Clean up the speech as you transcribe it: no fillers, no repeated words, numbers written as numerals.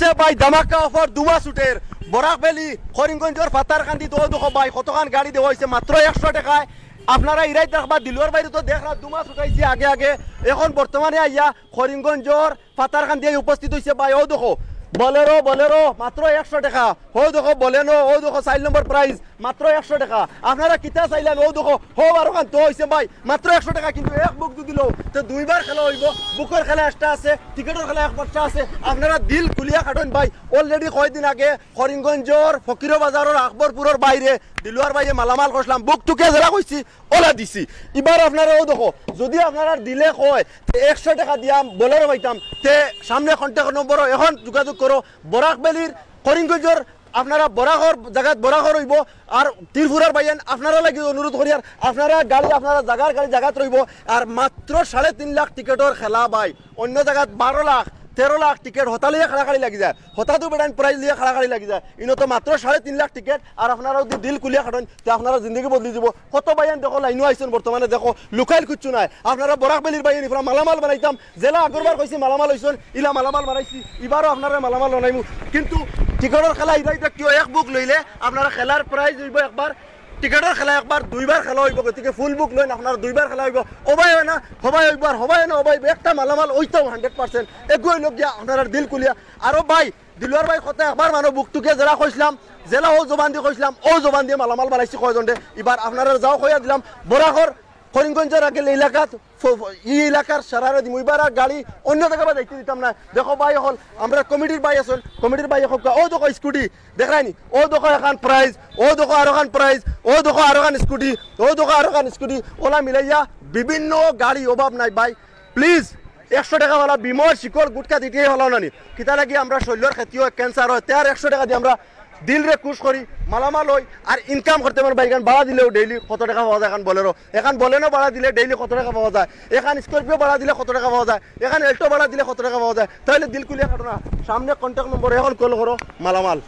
আসছে ভাই ধামাকা অফার দুমা সুটের বরাকবেলি করিমগঞ্জের ফাতারকান্দি তো দেখো ভাই কতখান গাড়ি দেওয়া হয়েছে মাত্র 100 টাকায়। আপনারা ইরাই দেখবা দিলুয়ার বাইরে তো দেখ দুমাস উঠাইছি আগে আগে, এখন বর্তমানে আইয়া করিমগঞ্জর ফাতারকান্দি উপস্থিত হয়েছে ভাই। ও দেখো বলেরো বলেরো মাত্র 100 টাকা। ও দেখো বলেনো, ও দেখো 4 নম্বর প্রাইস মাত্র 100 টাকা। আপনারা কিতা চাইলেন ও দেখো হো বারো খান তো হয়েছে ভাই মাত্র 100 টাকা। কিন্তু এক বুক দিল তো দুইবার খেলা হইব, বুকের খেলা একটা আছে, টিকেটের খেলা এক বাচ্চা আছে। আপনারা দিল খুলিয়া কাটেন ভাই। অলরেডি কয়দিন আগে করিমগঞ্জর ফকির বাজারের আকবরপুরের বাইরে দিলুয়ার বাইরে মালামাল করলাম, বুক টুকে জেলা কইছি ওলা দিছি। এবার আপনারা ও দেখো যদি আপনারা দিলে কয় 100 টাকা দিয়া বলেরো পাইতাম তে সামনে কন্ট্যাক্ট নম্বর এখন যোগাযোগ করো। বরাকবেলির করিমগঞ্জর আপনারা বরাকর জায়গাত বরাকর রইব আর ত্রিপুরার বাইন আপনারা লাগি অনুরোধ করি আর আপনারা গাড়ি আপনারা জায়গার গাড়ি জায়গাত রইব। আর মাত্র 3.5 লাখ টিকেটর খেলা ভাই, অন্য জায়গাত 12 লাখ 13 লাখ টিকেট হতালিয়ে খাড়াখাড়ি লাগি যায়, হতাতো বেড়ান প্রাইজ লিয়ে খাড়াখাড়ি লাগি যায়। ইনো তো মাত্র 3.5 লাখ টিকেট। আর আপনারা যদি দিল খুলিয়া খাটেন তো আপনারা জিন্দগি বদলি যাব। কত বাইন দেখো লাইনও আইসেন বর্তমানে দেখো লুকাইল কুচ্ছু নাই। আপনারা বরাকবেলির বাইন ইফরা মালামাল বানাইতাম, জেলা আগরবার কইছি মালামাল হইছেন, ইলা মালামাল বানাইছি, এবারও আপনারা মালামাল বানাইমু। কিন্তু টিকেটের খেলা ইরাই কিয় এক বুক লইলে আপনারা খেলার প্রাইজ হইব একবার, টিকেটের খেলা একবার দুইবার খেলা হইব। গতিকে ফুল বুক লইন আপনারা দুইবার খেলা হইব। ওবাই হয় না হবাই হইবার, হবাই না হবাই একটা মালামাল ওইটাও 100% এগুই লোক গিয়া আপনারা দিল কুলিয়া। আরো ভাই দিলুয়ার ভাই কথা একবার মানুষ বুকটুকে জেলা কইছিলাম, জেলা ও জবান দিয়ে কইছিলাম, ও জবান দিয়ে মালামাল বানাইছি কয়জন দে। এবার আপনারা যাও কইয়া দিলাম বরাকর করিমগঞ্জের আগে এলাকাত এলাকার সারারে দিম। এবার আর গাড়ি অন্য জায়গা দেখতে দিতাম না। দেখো ভাই হল আমরা কমিটির ভাই আছেন, কমিটির ভাই হোক ও দেখো স্কুটি দেখায়নি, ও দেখো এখন প্রাইজ, ও দেখো আরো খান প্রাইজ, ও দেখো আরো খান স্কুটি, ও দেখো আরো খান স্কুটি, ওলা মিলাইয়া বিভিন্ন গাড়ি অভাব নাই ভাই। প্লিজ 100 টাকাওয়ালা বিমল শিকড় গুটকা দিতেই হলো না নি কিতা লাগি আমরা শৈল্যর ক্ষেত্রেও ক্যান্সার হয় তার 100 টাকা দিয়ে আমরা দিল রে খুশ করি মালামাল হই আর ইনকাম করতে পারবো। এখান ভাড়া দিলেও ডেইলি কত টাকা পাওয়া যায়, এখন বলেরো এখন বলেনো ভাড়া দিলে ডেইলি কত টাকা পাওয়া যায়, এখন স্করপিও ভাড়া দিলে কত টাকা পাওয়া যায়, এখন এল্টো ভাড়া দিলে কত টাকা পাওয়া যায়। তাহলে দিল কুলিয়া কাটো না, সামনে কন্ট্যাক্ট নম্বর এখন কল করো মালামাল।